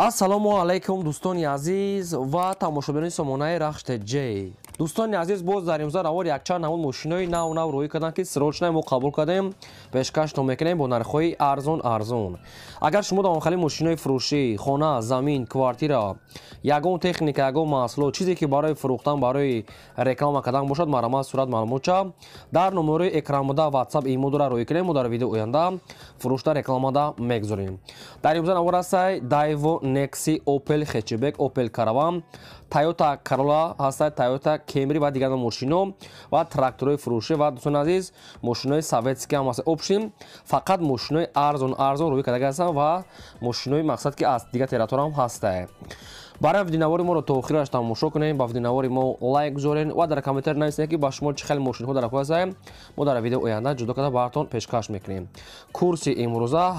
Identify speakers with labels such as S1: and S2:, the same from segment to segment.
S1: ассалому алайкум дӯстони азиз ва тамошобинони сомонаи рахште ҷей. дӯстони азиз, боз дар имрӯза равор якчанд намуд мошинои нав рӯй карданд ки срочна мо қабул кардем, пешкашто мекунем бо нархҳои арзон. агар шумо дар охали мошинои фурӯшӣ, хона, замин, квартира, ягон техника, ягон маҳсулот, чизе ки барои фурӯхтан, барои реклама кардан бошад, марамат сурат маълумотша дар номерои экранбуда WhatsApp имо дора рӯй кунем. мо дар видео оянда фурӯшта рекламада мегузорем. дар имрӯза навор ҳастад Daewoo Nexi, Opel Hatchback, Opel Caravan, Toyota Corolla ҳастад, Toyota Camry ва дигар мошино ва тракторои фурӯшӣ ва дӯстони азиз мошинои советский ҳам ҳастад. Обшим фақат мошинои арзон рӯй карда ҳастанд ва мошинои мақсад ки аз дигар территория ҳам ҳастад. барои видеонавори моро то охираш тамошо кунем, ба видеонавори мо лайк гузорен ва дар комментар нависед ки ба шумо чӣ хеле мошинҳо дар охир ҳастанд. мо дар видео оянда ҷудо карда баратон пешкаш мекунем. курси имрӯза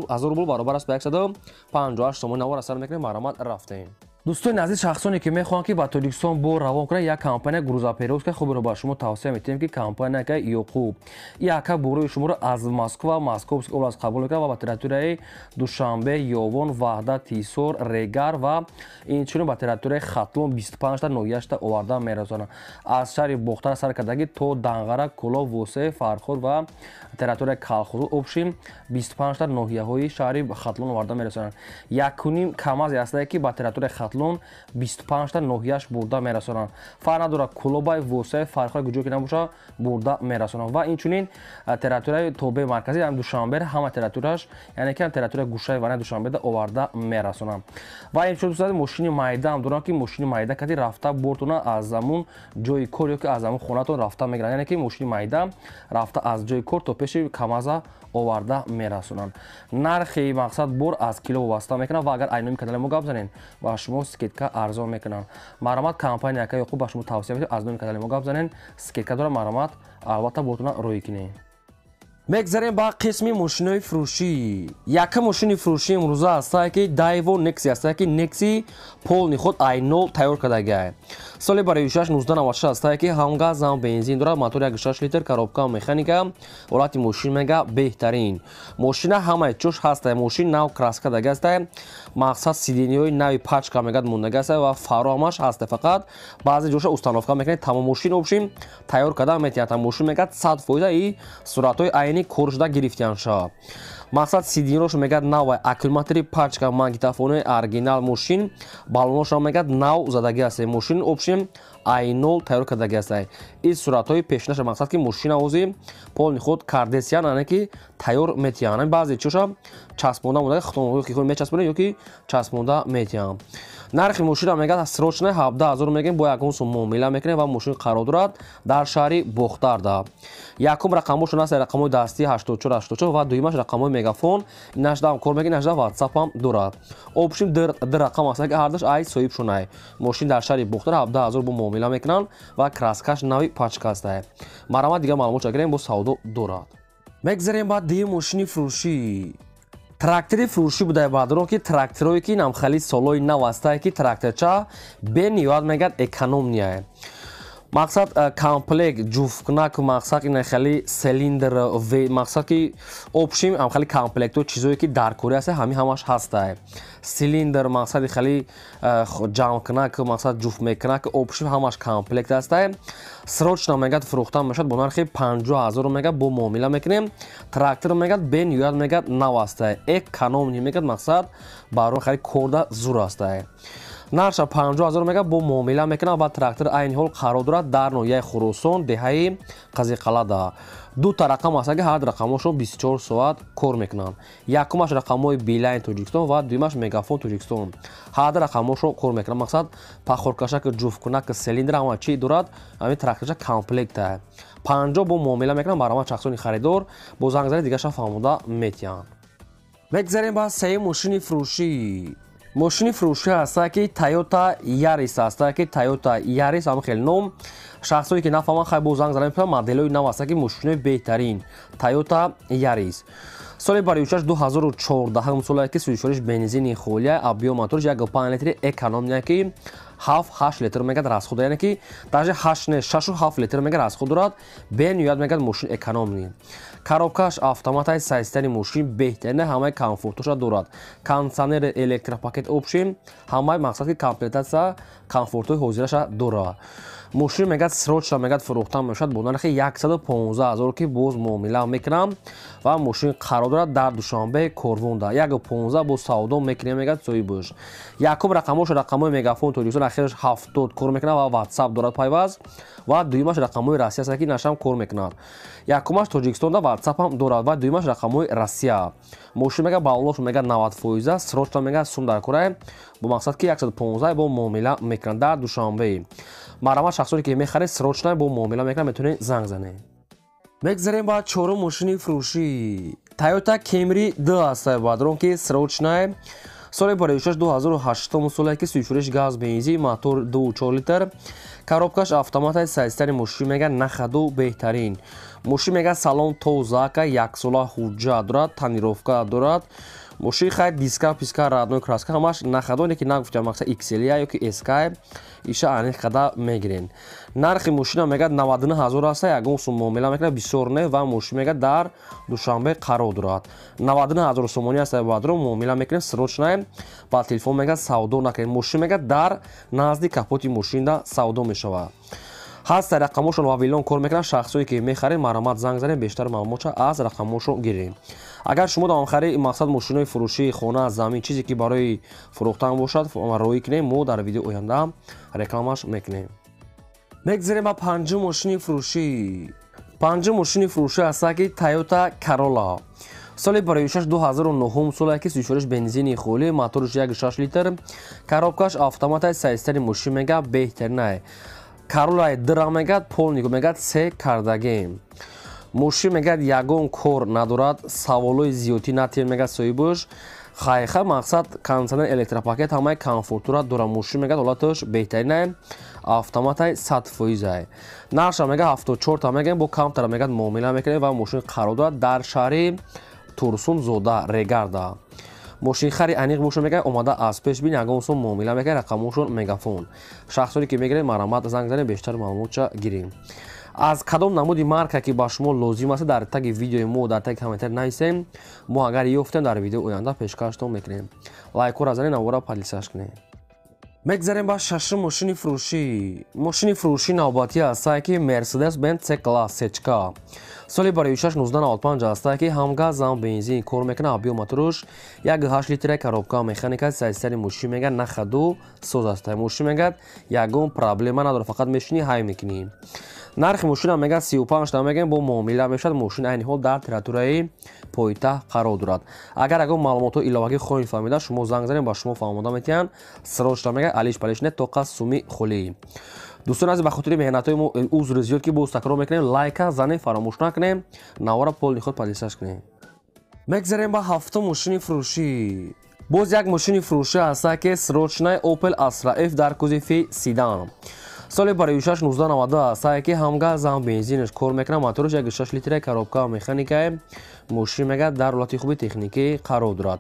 S1: 1000 рубл баробар аст ба 158 сомони навор асар мекунем. марамат рафтем. дӯстони азиз, шахсоне ки мехоҳанд ки ба Тоҷикистон бо равон кунанд, як компания грузоперевозка хубро ба шумо тавсия метиҳем ки компанияка Ёқуб яка бурӯи шуморо аз Москва, Московский област қабул мекунад ва ба территорияи Душанбе, Ёвон, Ваҳда, Тисор, Регар ва инчунин ба территорияи Хатлон 25та ноҳияшта оварда мерасонанд. аз шаҳри Бохтар сар кардагӣ то Данғара, Кӯлов, Восеъ, Фарход ва территорияи Калхозуд обшим 25та ноҳияҳои шаҳри Хатлон оварда мерасонанд. 1.5 камазе ҳастае ки ба территорияи Хатлон 25та ноҳияш бурда мерасонанд. фарқ надорад Кӯлобай, Восеъ, Фарход куҷо ки набоша бурда мерасонанд. ва инчунин территорияи тобе марказӣ ям Душанбе ҳама территорияш, яъне ки территорияи гӯшаи ванаи Душанбе оварда мерасонанд. ва инчунин дӯстон мошини майда ҳам доранд ки мошини майда кади рафта бортона аз замун ҷои кор ё ки аз замун хонатон рафта мегиранд, яъне ки мошини майда рафта аз ҷои кор то пеши камаза оварда мерасонанд. нархи мақсад бор аз кило вобаста мекунад ва агар айноми канали мо гап занед ба шумо скидка арзон мекунанд. марамат компания ка Ёқуб ба шумо тавсия метавонад аз номи канали мо гап занед, скидка дора. марамат албатта бортона рӯй кунед. мегзарем ба қисми мошинои фурӯшӣ. яка мошини фурӯшӣ имрӯза ҳастае ки Daewoo Nexi ҳастае ки Nexi полни худ I0 тайёр кардагиа. соли барои 1996 ҳастае ки ҳам газ ҳам бензин дорад. мотори 1.6 литр, коробка механика, ҳолати мошин мега беҳтарин. мошина ҳамаи чӯш ҳастае. мошин нав краска даги ҳастае. мақсад сидениҳои нави пачка мегад мондаги ҳастае ва фаро ҳамаш ҳастае. фақат баъзе ҷоша установка мекунед. тамом мошин обшим тайёр карда метиҳад. мошин мегад 100% и суратҳои айни кор шуда гирифтиянша. мақсад сидениҳош мегад нав, аккумулятори пачка, магнитофони оригинал мошин, баллоноша мегад нав задаги ҳастае. мошин обшим I0 тайёр кардаги ҳастае. ин суратҳои пешнаша мақсад ки мошина ози полни худ кардесиян, яъне ки тайёр метиҳанд. баъзе чӯша часпонда мондаги хутонҳои ки мечаспонед ё ки часпонда метиҳанд. нархи мошина мегад срочна 17000 мегем бо ягон сум муомила мекунем ва мошин қарор дорад дар шаҳри Бохтарда. якум рақамошон аст рақамҳои дастӣ 8484 ва дуюмаш рақамҳои мегафон. инаш дам кор мекунад, инаш да WhatsApp ҳам дорад. обшим ду рақам аст ки ҳардаш ай соҳибшонай. мошин дар шаҳри Бохтар 17000 бо муомила мекунанд ва краскаш нави пачка астае. марамат дигар маълумотша гирем бо савдо дорад. мегзарем ба ди мошини фурӯшӣ. трактори фурӯшӣ будае баъдро ки тракторое ки намхали солои нав астае ки тракторча бениёат мегад экономия. мақсад комплект ҷуфткунак, мақсад ин хали силиндр мақсад ки обшим амхали комплектҳо чизое ки даркорӣ аст ҳамаш ҳастае. силиндр мақсади хали ҷамъкунак, мақсад ҷуфт мекунак, обшим ҳамаш комплект астае. срочна мегад фурӯхта мешавад бо нархи 50000 мегад бо муомила мекунем. трактор мегад бениёат мегад нав астае. экономия мегад мақсад барои хали корда зур астае. нарша 50000 мега бо муомила мекунад ва трактор айни ҳол қарор дорад дар ноҳияи Хурусон, деҳаи Қазиқалада. дута рақам аст ки ҳар рақамошон 24 соат кор мекунанд. якумаш рақамҳои Билайн Тоҷикистон ва дуюмаш Мегафон Тоҷикистон. ҳар рақамошон кор мекунанд. мақсад пахоркашак, ҷуфткунак, силиндр ҳама чӣ дорад. ҳамин тракторча комплектае. 50 бо муомила мекунанд. марамат шахсони харидор бо занг занед дигаша фаҳмода метиҳанд. мегзарем ба сеюм мошини фурӯшӣ. мошини фурӯшӣ ҳастае ки Toyota Yaris ҳастае ки Toyota Yaris ҳам хеле ном. шахсое ки нафаҳманд хай бо занг занед мепурсанд. моделҳои нав астае ки мошинои беҳтарин Toyota Yaris. соли барои 2014 солае ки 34 бензини холия, объём моториш 1.5 литри экономия ки 7-8 литр мегад расход, яъне ки даже 8 не 6-7 литр мегад расход дорад, бениҳоят мегад мошин экономӣ. Коробкаш автоматаи сайстани мошин беҳтарин ҳамаи комфортуша дорад. Кондитсионер, электропакет опшин ҳамаи мақсад ки комплектатсия комфортҳои ҳозираша дорад. мошин мегад срочно мегад фурӯхта мешавад бо нархи 115 000 ки боз муомила мекунам ва мошин қарор дорад дар Душанбе Корвонда 115 бо савдо мекунем мегад соҳибаш. Якум рақамош рақамои мегафон телевизор ахираш 70 кор мекунад ва WhatsApp дорад пайваст ва дуюмаш рақамои Россия аст ки нашам кор мекунад. Якумаш Тоҷикистонда WhatsApp ҳам дорад ва дуюмаш рақамои Россия. мошин мегад баллош мегад 90% срочно мегад сум дар кора бо мақсад ки 115 бо муомила мекунад дар Душанбе. Марамат шахсоне ки мехаред срочно бо муомила мекунад метавонед занг занед. мегзарем ба чорум мошини фурӯшӣ. Toyota Camry 2 аст бадрон ки срочно соли бароишаш 2008 сола ки сӯйфуриш газ бензин мотор 2.4 литр коробкаш автоматаи сайстани мошин мегад нахаду беҳтарин. мошин мегад салон тозака 1 сола ҳуҷҷат дорад, тонировка дорад. мошин хай диска писка радной краска ҳамаш нахадоне ки нагуфтам мақсад XL ёки SK иша аниқ қада мегирен. нархи мошина мегад 99 000 аст, ягон сум муомила мекунад бисёр не ва мошин мегад дар Душанбе қарор дорад. 99 000 сомони аст бадрон муомила мекунем срочно ба телефон мегад савдо накунем. мошин мегад дар назди капоти мошинда савдо мешавад. ҳаст рақамошон вавилон кор мекунад. шахсое ки мехаред маромат занг занед бештар маълумота аз рақамошон гирем. агар шумо дар охири мақсад мошинои фурӯшии хона замин чизе ки барои фурӯхтан бошад роӣ кунем, мо дар видео оянда рекламаш мекунем. мегзарем ба панҷум мошини фурӯшӣ. панҷум мошини фурӯшӣ аст ки Toyota Corolla. соли бароишаш 2009 сола ки сӯйфуриш бензини холӣ моториш 1.6 литр коробкаш автоматаи сайстани мошин мегад беҳтарин. Corolla дра мегад полнику мегад се кардагем. мошин мегад ягон кор надорад, саволои зиёдӣ натиен мегад соҳибаш. хайха мақсад кондитсионер электропакет ҳамаи комфортура дора. мошин мегад ҳолаташ беҳтарин автоматай 100%. нарша мегад 74 та мегем бо камтара мегад муомила мекунем ва мошин қарор дорад дар шаҳри Турсунзода Регарда. мошин хари аниқ боша мегӯяд омада аз пешбин ягон сум муомила мекунад. рақамошон мегафон. шахсоне ки мегиред маромат занг занед бештар маълумотша гирем. аз кадом намуди марка ки ба шумо лозим аст дар таги видеои мо дар таги комментар нависем. мо агар ёфтем дар видео оянда пешкаштон мекунем. лайкора занед навора падлисаш кунед. мегзарем ба шашум мошини фурӯшӣ. мошини фурӯшӣ навбатӣ аст ки Mercedes-Benz C-Class сечка. соли бароишаш 1995 аст ки ҳам газ ҳам бензин кор мекунад. объём моторуш 1.8 литр коробка механика сайстани мошин мегад нахаду соз аст. мошин мегад ягон проблема надорад, фақат мешини ҳай мекунӣ. нархи мошина мегад 35 та мегем бо муомила мешавад. мошин айни ҳол дар территорияи пойтаҳт қарор дорад. агар ягон маълумотҳои иловагӣ хоҳед фаҳмида шумо занг занед ба шумо фаҳмода метиҳанд. срочно мегад алиш палиш не тоқа суми холӣ. дӯстон азиз ба хотири меҳнатҳои мо узри зиёд ки боз такрор мекунем. лайка занед фаромӯш накунем. навора полни худ падлисаш кунем. мегзарем ба ҳафтум мошини фурӯшӣ. боз як мошини фурӯшӣ аст ки срочно Opel Astra F дар кузофи седан. соли бароишаш 1992 аст ки ҳам газ ҳам бензинаш кор мекунад. моториш 1.6 литр коробка механика. мошин мегад дар ҳолати хуби техникӣ қарор дорад.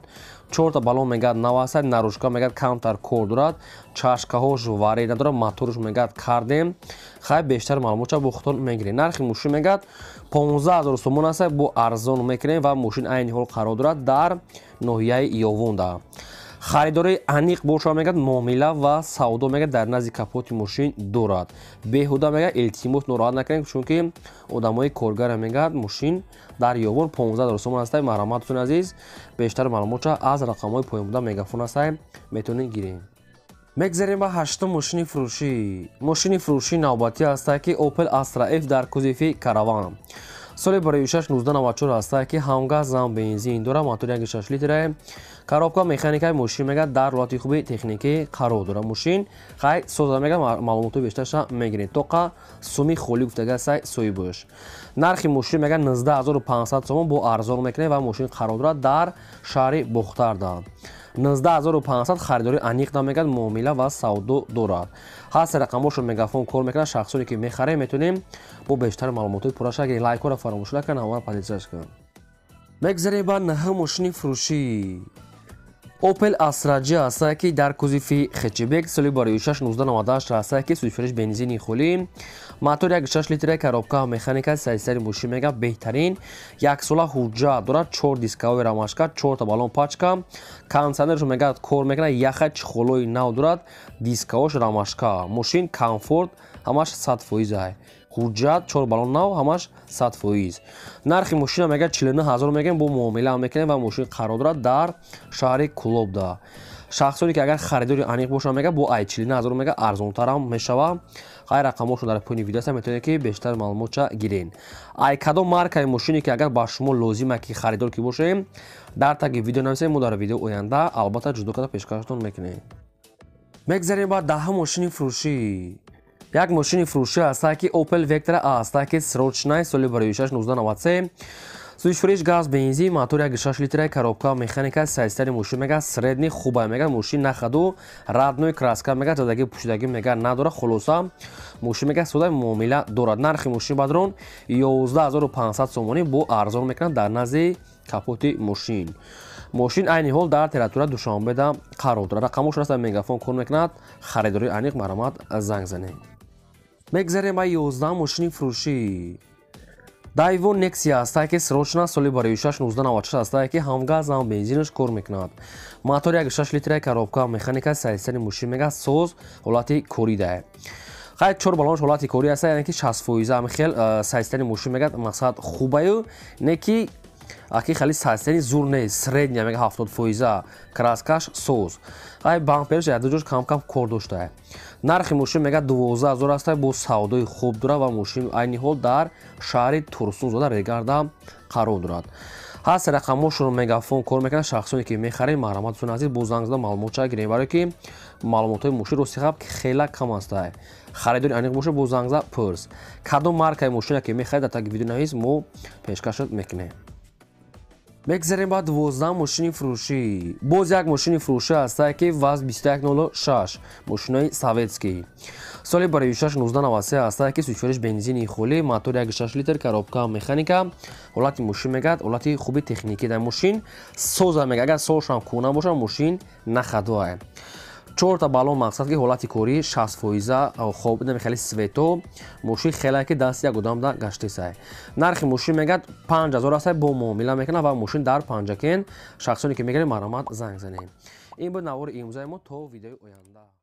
S1: 4 та балон мегад нав аст. нарӯшка мегад камтар кор дорад. чашкаҳош варӣ надорад. моториш мегад кардем. хай бештар маълумотша бо худтон мегирем. нархи мошин мегад 15 000 сомон аст. бо арзон мекунем ва мошин айни ҳол қарор дорад дар ноҳияи Ёвонда. харидори аниқ боша мегад муомила ва савдо мегад дар назди капоти мошин дорад. беҳуда мегад илтимос нороҳат накунем, чунки одамои коргара мегад мошин дар ёвон 15 000 сомон аст. маромататон азиз бештар маълумотша аз рақамҳои поёнбурда мегафон аст метавонед гирем. мегзарем ба ҳаштум мошини фурӯшӣ. мошини фурӯшии навбатӣ аст ки Opel Astra F дар кузофи караван. соли бароишаш 1994 аст ки ҳам газ ҳам бензин дорад. мотори 1.6 литр коробка механикаи мошин мегад дар ҳолати хуби техникӣ қарор дорад. мошин хай соза мегад маълумотои бештарша мегирем. тоқа суми холӣ гуфтага сай соҳибаш. нархи мошин мегад 19500 сомон бо арзон мекунем ва мошин қарор дорад дар шаҳри Бухтарда. 19500 харидори аниқ да мегад муомила ва савдо дорад. ҳаст рақамошо мегафон кор мекунад. шахсоне ки мехарем метавонем бо бештар маълумотои пурраша агар лайкора фаромӯш накунед ҳамаро падлисаш кунед. мегзарем ба наҳум мошини фурӯшӣ. Opel Astra J аст ки дар кузофи хчбек соли барои 61998 аст ки суфириш бензини хулӣ мотор 1.6 литраи коробка механика сайсари мошин мега беҳтарин як сола ҳуҷҷат дорад 4 дискаҳои рамашка 4 та балон пачка кондитсионерш мега кор мекунад яха чихолои нав дорад дискаҳош рамашка мошин комфорт ҳамаш 100% ҳуҷҷат 4 балон нав ҳамаш 100%. нархи мошина мега 49000 мегем бо муомила мекунем ва мошин қарор дорад дар шаҳри Кулобда. шахсоне ки агар харидори аниқ бошанд мега бо ай 49000 мега арзонтар ҳам мешава. ҳай рақамошро дар поини видео аст метавонед ки бештар маълумотша гирен. ай кадом маркаи мошине ки агар ба шумо лозима ки харидор ки бошем дар таги видео нависем мо дар видео оянда албатта ҷудо карда пешкаштон мекунем. мегзарем ба даҳум мошини фурӯшӣ. як мошини фурӯшӣ аст ки Opel Vectra аст ки срочной соли барои 1993 сӯзишфурӯш газ бензин мотор 1.6 литраи коробка механика сайстари мошин мега средни хуба мега мошин нахаду радной краска мега задаги пӯшидаги мега надора хулоса мошин мега содаи муомила дорад. нархи мошин бадрон 11500 сомонӣ бо арзон мекунад дар назди капоти мошин. мошин айни ҳол дар территорияи Душанбеда қарор дорад. рақамош раста мегафон кор мекунад. харидори аниқ маромад занг занед. мегзарем ба 11 мошини фурӯшӣ. Daewoo Nexia аст ки срочна соли барои 1996 аст ки ҳамгаз ҳам бензинаш кор мекунад. мотор 1.6 литраи коробка механика сайсари мошин мега соз ҳолати корида. хай 4 балонш ҳолати кори аст яъне ки 60% ам хел сайсари мошин мега мақсад хубаю не ки аки хали сайсари зур не средня мега 70% краскаш соз. хай бамперш ядуҷош кам кор дошта. нархи мошин мега 12000 аст бо савдои хуб дорад ва мошин айни ҳол дар шаҳри Турсунзода Регарда қарор дорад. ҳаст рақамошро мегафон кор мекунад. шахсоне ки мехаред маҳраматшон азиз бо занг зада маълумотша гирем барое ки маълумотҳои мошин рости хаб хела кам аст. харидори аниқ боша бо занг зада пурс кадом маркаи мошина ки мехаред дар таги видео навис мо пешкашот мекунем. мегзарем ба 12 мошини фурӯшӣ. боз як мошини фурӯшӣ аст ки ВАЗ-2106 мошинои советский соли барои 1993 аст ки сӯзишфурӯш бензини холӣ мотор 1.6 литр коробка механика ҳолати мошин мегад ҳолати хуби техникӣ дар мошин соза мега агар созшам кӯна боша мошин нахадоа 4 та балон мақсад ки ҳолати кори 60% хоб намехали свето мошин хела ки дасти як одам да гаштесай. нархи мошин мегад 5000 аст бо муомила мекунад ва мошин дар панҷакен шахсоне ки мегирем маромад занг занем. ин буд навори имрӯзаи мо то видеои оянда.